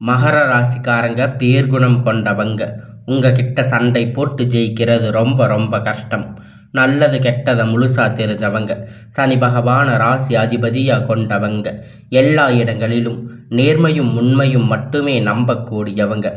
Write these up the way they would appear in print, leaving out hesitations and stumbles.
மகர ராசிக்காரங்க பேர்குணம் கொண்டவங்க. உங்ககிட்ட சண்டை போட்டு ஜெயிக்கிறது ரொம்ப ரொம்ப கஷ்டம். நல்லது கெட்டதை முழுசா தெரிஞ்சவங்க. சனி பகவான ராசி அதிபதியா கொண்டவங்க. எல்லா இடங்களிலும் நேர்மையும் உண்மையும் மட்டுமே நம்பக்கூடியவங்க.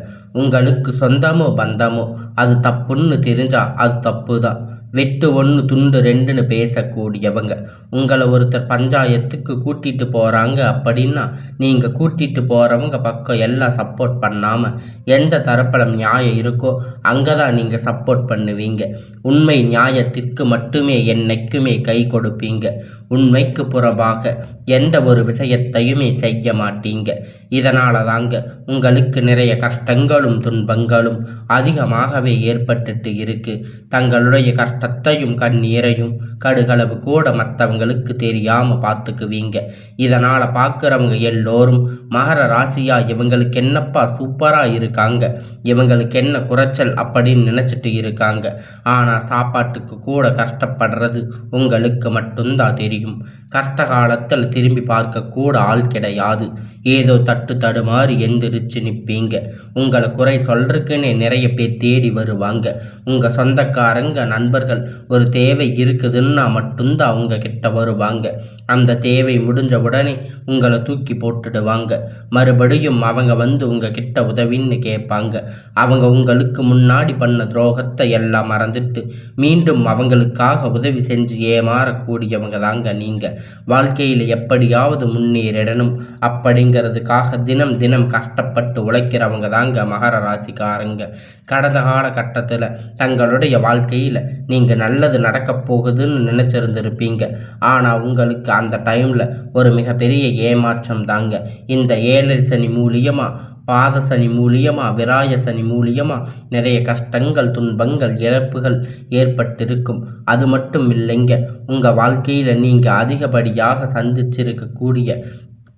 உங்களுக்கு சொந்தமோ பந்தமோ அது தப்புன்னு தெரிஞ்சா அது தப்பு தான். வெட்டு ஒன்று துண்டு ரெண்டுன்னு பேசக்கூடியவங்க. உங்களை ஒருத்தர் பஞ்சாயத்துக்கு கூட்டிட்டு போகிறாங்க அப்படின்னா நீங்கள் கூட்டிட்டு போகிறவங்க பக்கம் எல்லாம் சப்போர்ட் பண்ணாமல் எந்த தரப்பில் நியாயம் இருக்கோ அங்கே தான் நீங்கள் சப்போர்ட் பண்ணுவீங்க. உண்மை நியாயத்திற்கு மட்டுமே என்னைக்குமே கை கொடுப்பீங்க. உண்மைக்கு புறம்பாக எந்த ஒரு விஷயத்தையுமே செய்ய மாட்டீங்க. இதனால தாங்க உங்களுக்கு நிறைய கஷ்டங்களும் துன்பங்களும் அதிகமாகவே ஏற்பட்டுட்டு இருக்கு. தங்களுடைய கஷ்டத்தையும் கண்ணீரையும் கடுகளவு கூட மற்றவங்களுக்கு தெரியாம பார்த்துக்குவீங்க. இதனால பார்க்குறவங்க எல்லோரும் மகர ராசியா இவங்களுக்கு என்னப்பா சூப்பரா இருக்காங்க, இவங்களுக்கு என்ன குறைச்சல் அப்படின்னு நினைச்சிட்டு இருக்காங்க. ஆனா சாப்பாட்டுக்கு கூட கஷ்டப்படுறது உங்களுக்கு மட்டும்தான் தெரியும். கஷ்ட காலத்தில் திரும்பி பார்க்க கூட ஆள் கிடையாது. ஏதோ தட்டு தடுமாறி எந்திரிச்சு நிற்பீங்க. உங்களை குறை சொல்றதுக்குன்னே நிறைய பேர் தேடி வருவாங்க. உங்க சொந்தக்காரங்க நண்பர்கள் ஒரு தேவை இருக்குதுன்னா மட்டும்தான் அவங்க கிட்ட வருவாங்க. அந்த தேவை முடிஞ்ச உடனே உங்களை தூக்கி போட்டுடுவாங்க. மறுபடியும் அவங்க வந்து உங்க கிட்ட உதவின்னு கேட்பாங்க. அவங்க உங்களுக்கு முன்னாடி பண்ண துரோகத்தை எல்லாம் மறந்துட்டு மீண்டும் அவங்களுக்காக உதவி செஞ்சு ஏமாறக்கூடியவங்க தாங்க நீங்க. வாழ்க்கையில் எப்படியாவது முன்னேறிடணும் அப்படிங்கிறதுக்காக தினம் தினம் கஷ்டப்பட்டு உழைக்கிறவங்க தாங்க மகர ராசிக்காரங்க. கடந்த காலகட்டத்தில் தங்களுடைய வாழ்க்கையில் நீங்கள் நல்லது நடக்க போகுதுன்னு நினச்சிருந்துருப்பீங்க. ஆனால் உங்களுக்கு அந்த டைமில் ஒரு மிகப்பெரிய ஏமாற்றம் தாங்க. இந்த 7 சனி மூலியமாக, பாத சனி மூலியமா, விராய சனி மூலியமா நிறைய கஷ்டங்கள் துன்பங்கள் இழப்புகள் ஏற்பட்டிருக்கும். அது மட்டும் இல்லைங்க, உங்கள் வாழ்க்கையில் நீங்கள் அதிகப்படியாக சந்திச்சிருக்கக்கூடிய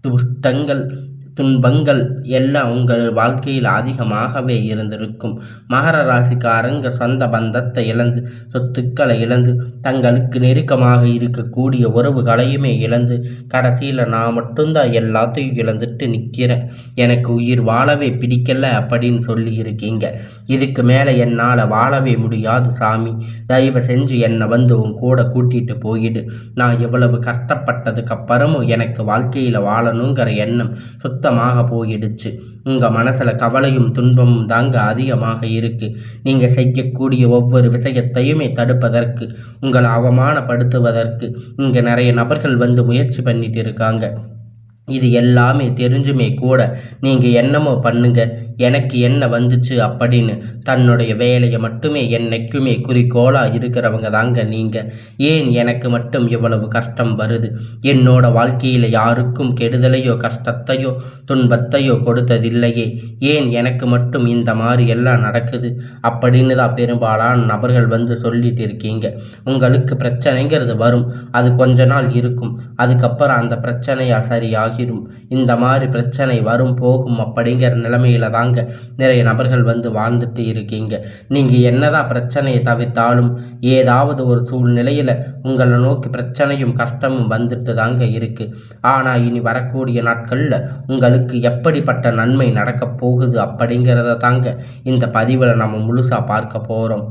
துஷ்டங்கள் துன்பங்கள் எல்லாம் உங்கள் வாழ்க்கையில் அதிகமாகவே இருந்திருக்கும். மகர ராசிக்காரங்க சொந்த பந்தத்தை இழந்து, சொத்துக்களை இழந்து, தங்களுக்கு நெருக்கமாக இருக்கக்கூடிய உறவுகளையுமே இழந்து, கடைசியில் நான் மட்டும்தான் எல்லாத்தையும் இழந்துட்டு நிற்கிறேன், எனக்கு உயிர் வாழவே பிடிக்கல அப்படின்னு சொல்லி இருக்கீங்க. இதுக்கு மேலே என்னால் வாழவே முடியாது சாமி, தயவு செஞ்சு என்னை வந்து உன் கூட கூட்டிட்டு போயிடு. நான் இவ்வளவு கஷ்டப்பட்டதுக்கு அப்புறமும் எனக்கு வாழ்க்கையில் வாழணுங்கிற எண்ணம் சுத்தமாக போயிடுச்சு. உங்கள் மனசில் கவலையும் துன்பமும் தாங்க அதிகமாக இருக்கு. நீங்கள் செய்யக்கூடிய ஒவ்வொரு விஷயத்தையுமே தடுப்பதற்கு, உங்களை அவமானப்படுத்துவதற்கு இங்கே நிறைய நபர்கள் வந்து முயற்சி பண்ணிட்டு இருக்காங்க. இது எல்லாமே தெரிஞ்சுமே கூட நீங்கள் என்னமோ பண்ணுங்க, எனக்கு என்ன வந்துச்சு அப்படின்னு தன்னுடைய வேலையை மட்டுமே என்னைக்குமே குறிக்கோளாக இருக்கிறவங்க தாங்க நீங்கள். ஏன் எனக்கு மட்டும் இவ்வளவு கஷ்டம் வருது, என்னோட வாழ்க்கையில் யாருக்கும் கெடுதலையோ கஷ்டத்தையோ துன்பத்தையோ கொடுத்ததில்லையே, ஏன் எனக்கு மட்டும் இந்த மாதிரி எல்லாம் நடக்குது அப்படின்னு தான் பெரும்பாலான நபர்கள் வந்து சொல்லிட்டு இருக்கீங்க. உங்களுக்கு பிரச்சனைங்கிறது வரும், அது கொஞ்ச நாள் இருக்கும், அதுக்கப்புறம் அந்த பிரச்சனையா சரியாகிடும். இந்த மாதிரி பிரச்சனை வரும் போகும் அப்படிங்கிற நிலைமையில தாங்க நிறைய நபர்கள் வந்து வாழ்ந்துட்டு இருக்கீங்க. நீங்க என்னதான் பிரச்சனையை தவிர்த்தாலும் ஏதாவது ஒரு சூழ்நிலையில உங்களை நோக்கி பிரச்சனையும் கஷ்டமும் வந்துட்டு தாங்க இருக்கு. ஆனா இனி வரக்கூடிய நாட்கள்ல உங்களுக்கு எப்படிப்பட்ட நன்மை நடக்க போகுது அப்படிங்கிறத தாங்க இந்த பதிவில் நம்ம முழுசா பார்க்க போறோம்.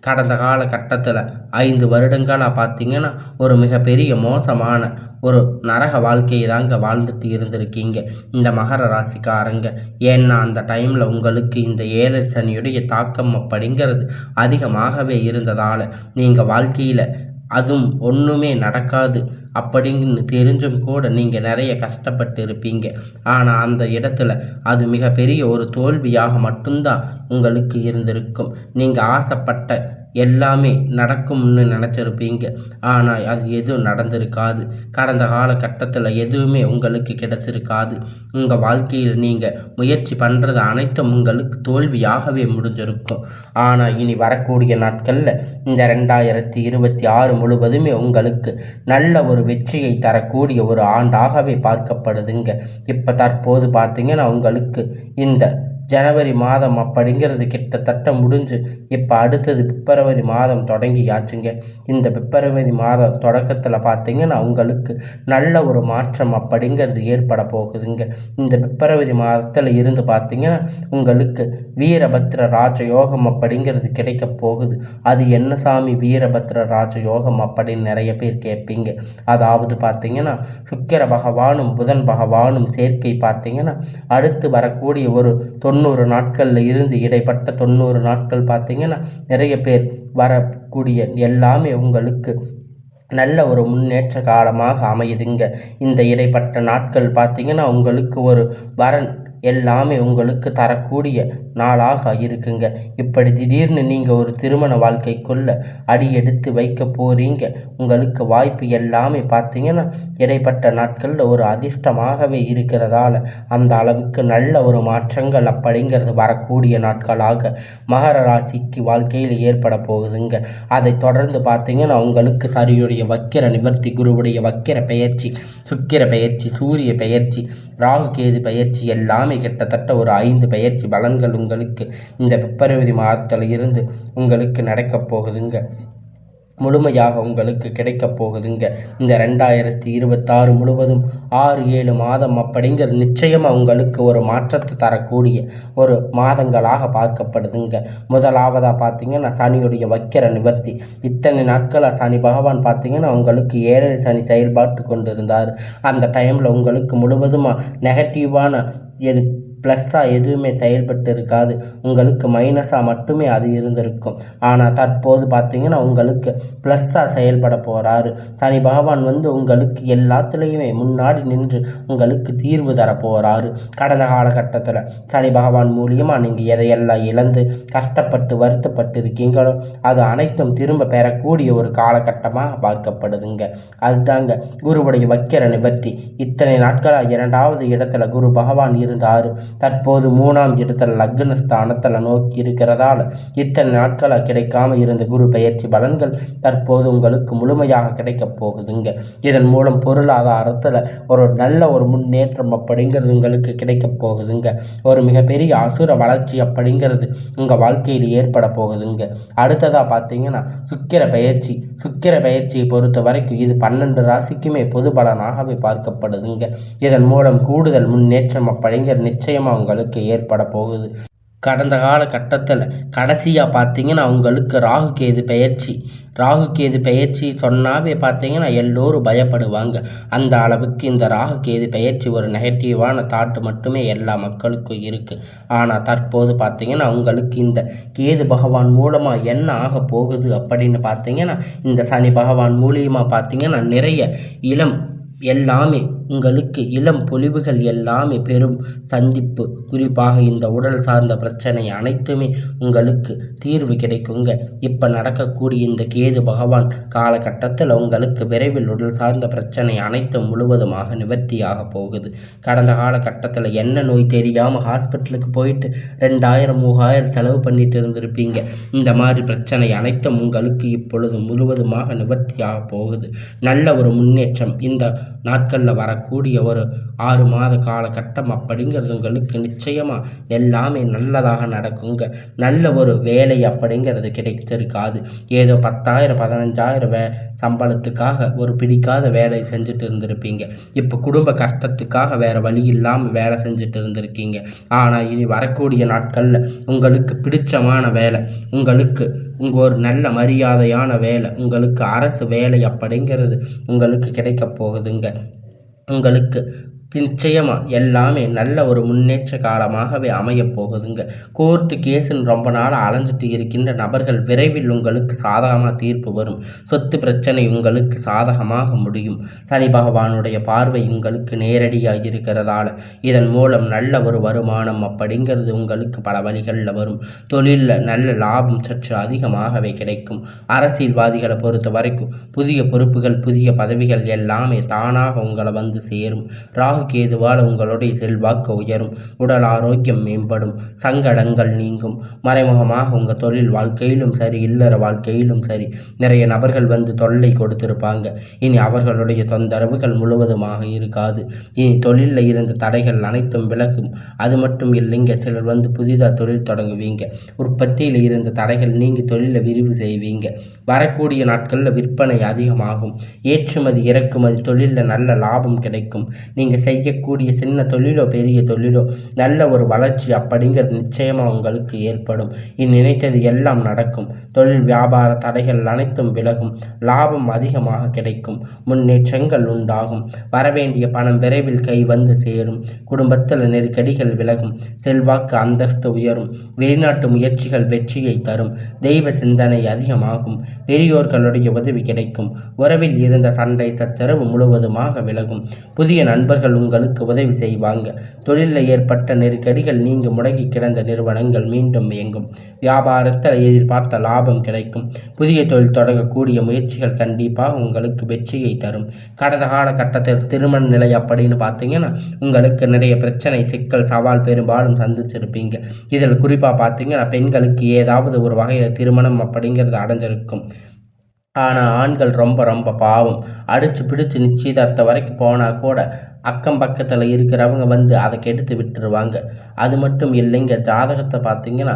கடந்த காலகட்டத்தில் 5 வருடங்களாக பார்த்தீங்கன்னா ஒரு மிகப்பெரிய மோசமான ஒரு நரக வாழ்க்கையை தாங்க வாழ்ந்துட்டு இருந்திருக்கீங்க இந்த மகர ராசிக்காரங்க. ஏன்னா அந்த டைமில் உங்களுக்கு இந்த 7 சனியுடைய தாக்கம் அப்படிங்கிறது அதிகமாகவே இருந்ததால் நீங்கள் வாழ்க்கையில் அதுவும் ஒன்றுமே நடக்காது அப்படின்னு தெரிஞ்சும் கூட நீங்கள் நிறைய கஷ்டப்பட்டு இருப்பீங்க. ஆனால் அந்த இடத்துல அது மிகப்பெரிய ஒரு தோல்வியாக மட்டும்தான் உங்களுக்கு இருந்திருக்கும். நீங்கள் ஆசைப்பட்ட எல்லாமே நடக்கும்னு நினச்சிருப்பீங்க, ஆனால் அது எதுவும் நடந்திருக்காது. கடந்த காலகட்டத்தில் எதுவுமே உங்களுக்கு கிடைச்சிருக்காது. உங்கள் வாழ்க்கையில் நீங்கள் முயற்சி பண்ணுறது அனைத்தும் உங்களுக்கு தோல்வியாகவே முடிஞ்சிருக்கும். ஆனால் இனி வரக்கூடிய நாட்களில் இந்த 2026 முழுவதுமே உங்களுக்கு நல்ல ஒரு வெற்றியை தரக்கூடிய ஒரு ஆண்டாகவே பார்க்கப்படுதுங்க. இப்போ தற்போது பார்த்தீங்கன்னா உங்களுக்கு இந்த ஜனவரி மாதம் அப்படிங்கிறது கிட்டத்தட்ட முடிஞ்சு இப்போ அடுத்தது பிப்ரவரி மாதம் தொடங்கியாச்சுங்க. இந்த பிப்ரவரி மாதம் தொடக்கத்தில் பார்த்தீங்கன்னா உங்களுக்கு நல்ல ஒரு மாற்றம் அப்படிங்கிறது ஏற்பட போகுதுங்க. இந்த பிப்ரவரி மாதத்தில் இருந்து பார்த்தீங்கன்னா உங்களுக்கு வீரபத்ர ராஜயோகம் அப்படிங்கிறது கிடைக்க போகுது. அது என்ன சாமி வீரபத்ர ராஜயோகம் அப்படின்னு நிறைய பேர் கேட்பீங்க. அதாவது பார்த்தீங்கன்னா சுக்கிர பகவானும் புதன் பகவானும் சேர்க்கை பார்த்தீங்கன்னா அடுத்து வரக்கூடிய ஒரு 90 நாட்களில் இருந்து இடைப்பட்ட 90 நாட்கள் பார்த்தீங்கன்னா நிறைய பேர் வரக்கூடிய எல்லாமே உங்களுக்கு நல்ல ஒரு முன்னேற்ற காலமாக அமையுதுங்க. இந்த இடைப்பட்ட நாட்கள் பார்த்தீங்கன்னா உங்களுக்கு ஒரு வரன் எல்லாமே உங்களுக்கு தரக்கூடிய நாளாக இருக்குங்க. இப்படி திடீர்னு நீங்கள் ஒரு திருமண வாழ்க்கைக்குள்ள அடி எடுத்து வைக்க போகிறீங்க. உங்களுக்கு வாய்ப்பு எல்லாமே பார்த்தீங்கன்னா இடைப்பட்ட நாட்களில் ஒரு அதிர்ஷ்டமாகவே இருக்கிறதால அந்த அளவுக்கு நல்ல ஒரு மாற்றங்கள் அப்படிங்கிறது வரக்கூடிய நாட்களாக மகர ராசிக்கு வாழ்க்கையில் ஏற்பட போகுதுங்க. அதை தொடர்ந்து பார்த்தீங்கன்னா உங்களுக்கு சரியுடைய வக்கிர நிவர்த்தி, குருவுடைய வக்கிர பெயர்ச்சி, சுக்கிர பெயர்ச்சி, சூரிய பெயர்ச்சி, ராகு கேது பெயர்ச்சி எல்லாமே கிட்டத்தட்ட ஒரு 5 பெயர்ச்சி பலன்கள் உங்களுக்கு இந்த பிப்ரவரி மாதத்தில் இருந்து உங்களுக்கு நடக்கப் போகுதுங்க. முழுமையாக உங்களுக்கு கிடைக்கப் போகுதுங்க. இந்த 2026 முழுவதும் 6-7 மாதம் அப்படிங்கிறது நிச்சயமாக உங்களுக்கு ஒரு மாற்றத்தை தரக்கூடிய ஒரு மாதங்களாக பார்க்கப்படுதுங்க. முதலாவதாக பார்த்தீங்கன்னா சனியுடைய வக்கிர நிவர்த்தி. இத்தனை நாட்களாக சனி பகவான் பார்த்தீங்கன்னா உங்களுக்கு 7 சனி செயல்பாட்டு கொண்டு இருந்தார். அந்த டைமில் உங்களுக்கு முழுவதுமாக நெகட்டிவான ப்ளஸ்ஸாக எதுவுமே செயல்பட்டு இருக்காது. உங்களுக்கு மைனஸாக மட்டுமே அது இருந்திருக்கும். ஆனால் தற்போது பார்த்தீங்கன்னா உங்களுக்கு ப்ளஸ்ஸாக செயல்பட போகிறாரு. சனி பகவான் உங்களுக்கு எல்லாத்துலேயுமே முன்னாடி நின்று உங்களுக்கு தீர்வு தர போகிறாரு. கடந்த காலகட்டத்தில் சனி பகவான் மூலியமாக நீங்கள் எதையெல்லாம் இழந்து கஷ்டப்பட்டு வருத்தப்பட்டு இருக்கீங்களோ அது அனைத்தும் திரும்ப பெறக்கூடிய ஒரு காலகட்டமாக பார்க்கப்படுதுங்க. அதுதாங்க குருவுடைய வக்கிர நிவர்த்தி. இத்தனை நாட்களாக 2வது இடத்துல குரு பகவான் இருந்தார். தற்போது 3ஆம் இடத்துல லக்ன ஸ்தானத்தில் நோக்கி இருக்கிறதால இத்தனை நாட்களாக கிடைக்காம இருந்த குரு பெயர்ச்சி பலன்கள் தற்போது உங்களுக்கு முழுமையாக கிடைக்கப் போகுதுங்க. இதன் மூலம் பொருளாதாரத்தில் ஒரு நல்ல ஒரு முன்னேற்றம் அப்படிங்கிறது உங்களுக்கு கிடைக்கப் போகுதுங்க. ஒரு மிகப்பெரிய அசுர வளர்ச்சி அப்படிங்கிறது உங்கள் வாழ்க்கையில் ஏற்பட போகுதுங்க. அடுத்ததாக பார்த்தீங்கன்னா சுக்கிர பெயர்ச்சி. சுக்கிர பெயர்ச்சியை பொறுத்த வரைக்கும் இது 12 ராசிக்குமே பொது பலனாகவே பார்க்கப்படுதுங்க. இதன் மூலம் கூடுதல் முன்னேற்றம் அப்படிங்கிற நிச்சயமாக உங்களுக்கு ஏற்பட போகுது. கடந்த காலகட்டத்தில் கடைசியாக பார்த்தீங்கன்னா உங்களுக்கு ராகு கேது பெயர்ச்சி சொன்னாவே பார்த்தீங்கன்னா எல்லோரும் பயப்படுவாங்க. அந்த அளவுக்கு இந்த ராகு கேது பெயர்ச்சி ஒரு நெகட்டிவான தாட்டு மட்டுமே எல்லா மக்களுக்கும் இருக்குது. ஆனால் தற்போது பார்த்தீங்கன்னா உங்களுக்கு இந்த கேது பகவான் மூலமாக என்ன ஆக போகுது அப்படின்னு பார்த்தீங்கன்னா இந்த சனி பகவான் மூலியமாக பார்த்தீங்கன்னா நிறைய எல்லாமே உங்களுக்கு இளம் பொலிவுகள் எல்லாமே பெரும் சந்திப்பு. குறிப்பாக இந்த உடல் சார்ந்த பிரச்சனை அனைத்துமே உங்களுக்கு தீர்வு கிடைக்குங்க. இப்போ நடக்கக்கூடிய இந்த கேது பகவான் காலகட்டத்தில் உங்களுக்கு விரைவில் உடல் சார்ந்த பிரச்சனை அனைத்தும் முழுவதுமாக நிவர்த்தியாக போகுது. கடந்த காலகட்டத்தில் என்ன நோய் தெரியாமல் ஹாஸ்பிட்டலுக்கு போயிட்டு 2000-3000 செலவு பண்ணிட்டு இருந்திருப்பீங்க. இந்த மாதிரி பிரச்சனை அனைத்தும் உங்களுக்கு இப்பொழுது முழுவதுமாக நிவர்த்தியாக போகுது. நல்ல ஒரு முன்னேற்றம் இந்த நாட்களில் வரக்கூடிய ஒரு 6 மாத காலகட்டம் அப்படிங்கிறது உங்களுக்கு நிச்சயமாக எல்லாமே நல்லதாக நடக்குங்க. நல்ல ஒரு வேலை அப்படிங்கிறது கிடைத்திருக்காது. ஏதோ 10,000 15,000 சம்பளத்துக்காக ஒரு பிடிக்காத வேலை செஞ்சுட்டு இருந்திருப்பீங்க. இப்போ குடும்ப கஷ்டத்துக்காக வேறு வழி இல்லாமல் வேலை செஞ்சுட்டு இருந்திருக்கீங்க. ஆனால் இனி வரக்கூடிய நாட்களில் உங்களுக்கு பிடிச்சமான வேலை, உங்களுக்கு ஒரு நல்ல மரியாதையான வேலை, உங்களுக்கு அரசு வேலை அப்படிங்கிறது உங்களுக்கு கிடைக்கப் போகுதுங்க. உங்களுக்கு நிச்சயமாக எல்லாமே நல்ல ஒரு முன்னேற்ற காலமாகவே அமையப் போகுதுங்க. கோர்ட்டு கேஸுன்னு ரொம்ப நாள் அலைஞ்சிட்டு இருக்கின்ற நபர்கள் விரைவில் உங்களுக்கு சாதகமாக தீர்ப்பு வரும். சொத்து பிரச்சனை உங்களுக்கு சாதகமாக முடியும். சனி பகவானுடைய பார்வை உங்களுக்கு நேரடியாக இருக்கிறதால இதன் மூலம் நல்ல ஒரு வருமானம் அப்படிங்கிறது உங்களுக்கு பல வழிகளில் வரும். தொழிலில் நல்ல லாபம் சற்று அதிகமாகவே கிடைக்கும். அரசியல்வாதிகளை பொறுத்த வரைக்கும் புதிய பொறுப்புகள், புதிய பதவிகள் எல்லாமே தானாக உங்களை வந்து சேரும். ராகு கேதுவால் உங்களுடைய செல்வாக்கு உயரும், உடல் ஆரோக்கியம் மேம்படும், சங்கடங்கள் நீங்கும். மறைமுகமாக உங்கள் தொழில் வாழ்க்கையிலும் சரி, இல்லற வாழ்க்கையிலும் சரி, நிறைய நபர்கள் வந்து தொல்லை கொடுத்திருப்பாங்க. இனி அவர்களுடைய தொந்தரவுகள் முழுவதுமாக இருக்காது. இனி தொழிலில் இருந்த தடைகள் அனைத்தும் விலகும். அது மட்டும் இல்லைங்க, சிலர் வந்து புதிதாக தொழில் தொடங்குவீங்க. உற்பத்தியில் இருந்த தடைகள் நீங்கி தொழிலை விரிவு செய்வீங்க. வரக்கூடிய நாட்களில் விற்பனை அதிகமாகும். ஏற்றுமதி இறக்குமதி தொழிலில் நல்ல லாபம் கிடைக்கும். நீங்கள் செய்யக்கூடிய சின்ன தொழிலோ பெரிய தொழிலோ நல்ல ஒரு வளர்ச்சி அப்படிங்கிறது நிச்சயமாக உங்களுக்கு ஏற்படும். நினைத்தது எல்லாம் நடக்கும். தொழில் வியாபார தடைகள் அனைத்தும் விலகும். லாபம் அதிகமாக கிடைக்கும். முன்னேற்றங்கள் உண்டாகும். வரவேண்டிய பணம் விரைவில் கை வந்து சேரும். குடும்பத்தில் நெருக்கடிகள் விலகும். செல்வாக்கு அந்தஸ்து உயரும். வெளிநாட்டு முயற்சிகள் வெற்றியை தரும். தெய்வ சிந்தனை அதிகமாகும். பெரியோர்களுடைய உதவி கிடைக்கும். உறவில் இருந்த சண்டை சச்சரவு முழுவதுமாக விலகும். புதிய நண்பர்கள் உங்களுக்கு உதவி செய்வாங்க. தொழிலில் ஏற்பட்ட நெருக்கடிகள் நீங்க முடங்கி கிடந்த நிறுவனங்கள் மீண்டும் இயங்கும். வியாபாரத்தில் எதிர்பார்த்த லாபம் கிடைக்கும். புதிய தொழில் தொடங்கக்கூடிய முயற்சிகள் கண்டிப்பாக உங்களுக்கு வெற்றியை தரும். கடந்த காலகட்டத்தில் திருமண நிலை அப்படின்னு பார்த்தீங்கன்னா உங்களுக்கு நிறைய பிரச்சனை, சிக்கல், சவால் பெரும்பாலும் சந்திச்சிருப்பீங்க. இதில் குறிப்பாக பார்த்தீங்கன்னா பெண்களுக்கு ஏதாவது ஒரு வகையில் திருமணம் அப்படிங்கிறது அடைஞ்சிருக்கும். ஆனால் ஆண்கள் ரொம்ப ரொம்ப பாவம். அடித்து பிடிச்சி நிச்சயதார்த்தம் வரைக்கும் போனால் கூட அக்கம் பக்கத்தில் இருக்கிறவங்க வந்து அதை கெடுத்து விட்டுருவாங்க. அது மட்டும் இல்லைங்க, ஜாதகத்தை பார்த்தீங்கன்னா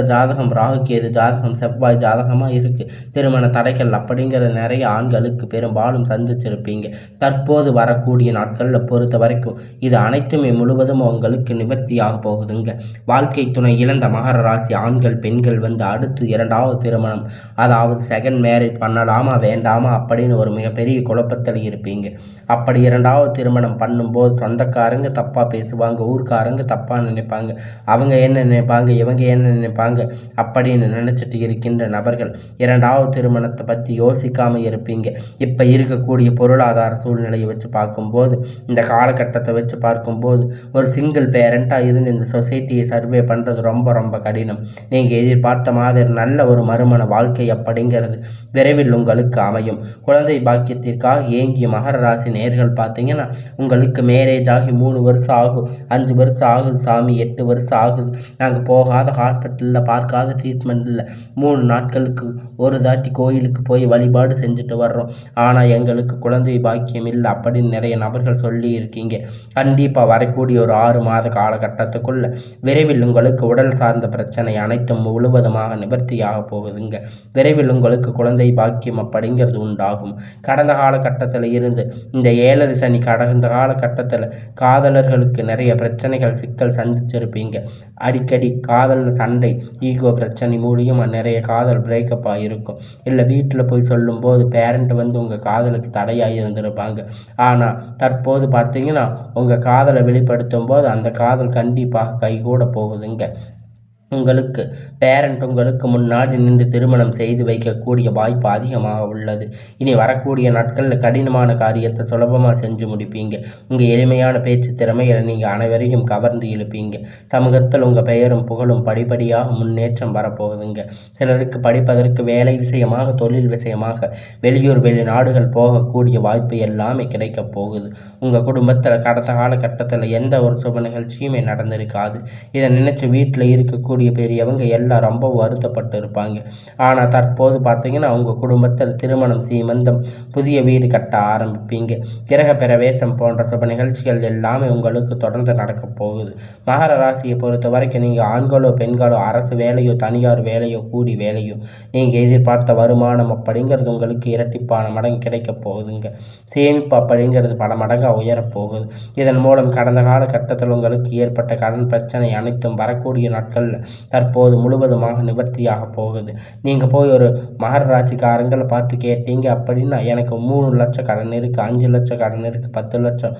ஜாதகம் ராகு கேது ஜாதகம் செவ்வாய் ஜாதகமாக இருக்குது. திருமண தடைகள் அப்படிங்கிற நிறைய ஆண்களுக்கு பெரும்பாலும் சந்திச்சிருப்பீங்க. தற்போது வரக்கூடிய நாட்களில் பொறுத்த வரைக்கும் இது அனைத்துமே முழுவதும் உங்களுக்கு நிவர்த்தியாக போகுதுங்க. வாழ்க்கை துணை இழந்த மகர ராசி ஆண்கள் பெண்கள் வந்து அடுத்து இரண்டாவது திருமணம், அதாவது செகண்ட் மேரேஜ் பண்ணலாமா வேண்டாமா அப்படின்னு ஒரு மிகப்பெரிய குழப்பத்தில் இருப்பீங்க. அப்படி இரண்டாவது திருமணம் பண்ணும்போது சொந்தக்காரங்க தப்பாக பேசுவாங்க, ஊர்க்காரங்க தப்பாக நினைப்பாங்க, அவங்க என்ன நினைப்பாங்க, இவங்க என்ன நினைப்பாங்க அப்படின்னு நினைச்சிட்டு இருக்கின்ற நபர்கள் இரண்டாவது திருமணத்தை பற்றி யோசிக்காமல் இருப்பீங்க. இப்போ இருக்கக்கூடிய பொருளாதார சூழ்நிலையை வச்சு பார்க்கும்போது, இந்த காலகட்டத்தை வச்சு பார்க்கும்போது ஒரு சிங்கிள் பேரண்ட்டாக இருந்து இந்த சொசைட்டியை சர்வே பண்ணுறது ரொம்ப ரொம்ப கடினம். நீங்கள் எதிர்பார்த்த மாதிரி நல்ல ஒரு மறுமண வாழ்க்கை அப்படிங்கிறது விரைவில் உங்களுக்கு அமையும். குழந்தை பாக்கியத்திற்காக ஏங்கிய மகர ராசி நேர்கள் பார்த்தீங்கன்னா உங்களுக்கு மேரேஜ் ஆகி 3 வருஷம் ஆகும், 5 வருஷம் ஆகுது சாமி, 8 வருஷம் ஆகுது, நாங்கள் போகாத ஹாஸ்பிட்டலில் பார்க்காத ட்ரீட்மெண்ட் இல்லை, 3 நாட்களுக்கு ஒரு தாட்டி கோயிலுக்கு போய் வழிபாடு செஞ்சுட்டு வர்றோம், ஆனால் எங்களுக்கு குழந்தை பாக்கியம் இல்லை அப்படின்னு நிறைய நபர்கள் சொல்லி இருக்கீங்க. கண்டிப்பாக வரக்கூடிய ஒரு 6 மாத காலகட்டத்துக்குள்ள விரைவில் உங்களுக்கு உடல் சார்ந்த பிரச்சனை அனைத்தும் முழுவதுமாக நிவர்த்தியாக போகுதுங்க. விரைவில் உங்களுக்கு குழந்தை பாக்கியம் அப்படிங்கிறது உண்டாகும். கடந்த காலகட்டத்தில் இருந்து இந்த 7 சனி கடந்த காலகட்டத்தில் காதலர்களுக்கு நிறைய பிரச்சனைகள் சிக்கல் சந்திச்சிருப்பீங்க. அடிக்கடி காதலில் சண்டை, ஈகோ பிரச்சனை மூலியமாக நிறைய காதல் பிரேக்கப் ஆகிருக்கும். இல்லை வீட்டில் போய் சொல்லும்போது பேரண்ட் வந்து உங்கள் காதலுக்கு தடையாக இருந்திருப்பாங்க. ஆனால் தற்போது பார்த்தீங்கன்னா உங்கள் காதலை வெளிப்படுத்தும் போது அந்த காதல் கண்டிப்பாக கைகூட போகுதுங்க. உங்களுக்கு பேரண்ட் உங்களுக்கு முன்னாடி நின்று திருமணம் செய்து வைக்கக்கூடிய வாய்ப்பு அதிகமாக உள்ளது. இனி வரக்கூடிய நாட்களில் கடினமான காரியத்தை சுலபமாக செஞ்சு முடிப்பீங்க. உங்கள் எளிமையான பேச்சு திறமைகளை நீங்கள் அனைவரையும் கவர்ந்து இழுப்பீங்க. சமூகத்தில் உங்கள் பெயரும் புகழும் படிப்படியாக முன்னேற்றம் வரப்போகுதுங்க. சிலருக்கு படிப்பதற்கு வேலை விஷயமாக, தொழில் விஷயமாக வெளியூர் வெளிநாடுகள் போகக்கூடிய வாய்ப்பு எல்லாமே கிடைக்க போகுது. உங்கள் குடும்பத்தில் கடந்த காலகட்டத்தில் எந்த ஒரு சுப நிகழ்ச்சியுமே நடந்திருக்காது. இதை நினைச்சு வீட்டில் இருக்கக்கூடிய பெரியவங்க எல்லாம் ரொம்ப வருத்தப்பட்டு இருப்பாங்க. ஆனால் தற்போது பார்த்தீங்கன்னா உங்கள் குடும்பத்தில் திருமணம், சீமந்தம், புதிய வீடு கட்ட ஆரம்பிப்பீங்க. கிரக பிரவேசம் போன்ற சுப நிகழ்ச்சிகள் எல்லாமே உங்களுக்கு தொடர்ந்து நடக்க போகுது. மகர ராசியை பொறுத்த வரைக்கும் நீங்கள் ஆண்களோ பெண்களோ அரசு வேலையோ தனியார் வேலையோ கூடி வேலையோ நீங்கள் எதிர்பார்த்த வருமானம் அப்படிங்கிறது உங்களுக்கு இரட்டிப்பான மடங்கு கிடைக்க போகுதுங்க. சேமிப்பு அப்படிங்கிறது பல மடங்காக உயரப்போகுது. இதன் மூலம் கடந்த காலகட்டத்தில் உங்களுக்கு ஏற்பட்ட கடன் பிரச்சனை அனைத்தும் வரக்கூடிய நாட்களில் தற்போது முழுவதுமாக நிவர்த்தியாக போகுது. நீங்கள் போய் ஒரு மகர ராசிக்காரங்களை பார்த்து கேட்டீங்க அப்படின்னா எனக்கு 3 லட்சம் கடன் இருக்குது, 5 லட்சம் கடன் இருக்குது, 10 லட்சம்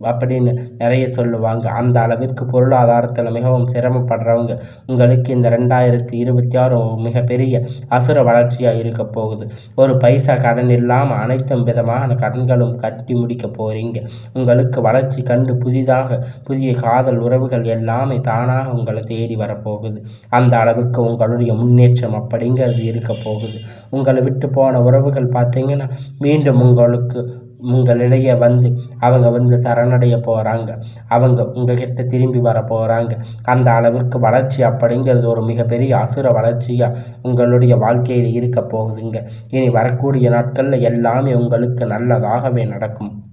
அப்படின்னு நிறைய சொல்லுவாங்க. அந்த அளவிற்கு பொருளாதாரத்தில் மிகவும் சிரமப்படுறவங்க உங்களுக்கு இந்த 2026 மிகப்பெரிய அசுர வளர்ச்சியாக இருக்க போகுது. ஒரு பைசா கடன் இல்லாமல் அனைத்தும் விதமான கடன்களும் கட்டி முடிக்க போகிறீங்க. உங்களுக்கு வளர்ச்சி கண்டு புதிய காதல் உறவுகள் எல்லாமே தானாக உங்களை தேடி வரப்போகுது. அந்த அளவுக்கு உங்களுடைய முன்னேற்றம் அப்படிங்கிறது இருக்க போகுது. உங்களை விட்டு போன உறவுகள் பார்த்தீங்கன்னா மீண்டும் உங்களுக்கு உங்களிடையே வந்து அவங்க வந்து சரணடைய போகிறாங்க. அவங்க உங்ககிட்ட திரும்பி வர போகிறாங்க. அந்த அளவிற்கு வளர்ச்சி அப்படிங்கிறது ஒரு மிகப்பெரிய அசுர வளர்ச்சியாக உங்களுடைய வாழ்க்கையில் இருக்க போகுதுங்க. இனி வரக்கூடிய நாட்களில் எல்லாமே உங்களுக்கு நல்லதாகவே நடக்கும்.